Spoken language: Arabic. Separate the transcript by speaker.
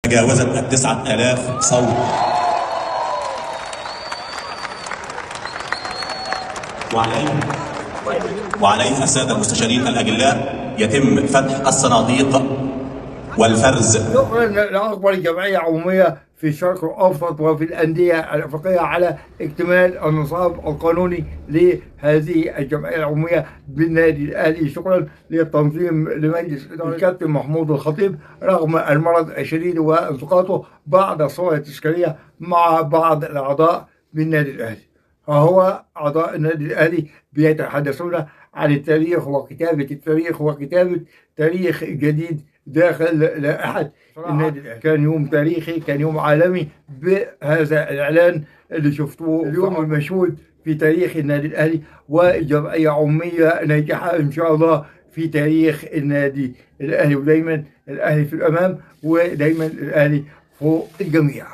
Speaker 1: تجاوزت 9000 صوت. وعليه السادة المستشارين الأجلاء يتم فتح الصناديق والفرز.
Speaker 2: شكرا لأكبر جمعية عمومية في الشرق الأوسط وفي الأندية الأفريقية على اكتمال النصاب القانوني لهذه الجمعية العمومية بالنادي الأهلي. شكرا للتنظيم لمجلس الكابتن محمود الخطيب رغم المرض الشديد وانتقاطه بعد الصورة التشكيلية مع بعض الأعضاء بالنادي الأهلي. هو أعضاء النادي الأهلي بيتحدثون عن التاريخ وكتابة التاريخ وكتابة تاريخ جديد داخل لائحة النادي الأهلي. كان يوم تاريخي، كان يوم عالمي بهذا الإعلان اللي شفتوه اليوم المشهود في تاريخ النادي الأهلي، وجمعية عمومية ناجحة إن شاء الله في تاريخ النادي الأهلي. ودايما الأهلي في الأمام، ودايما الأهلي فوق الجميع.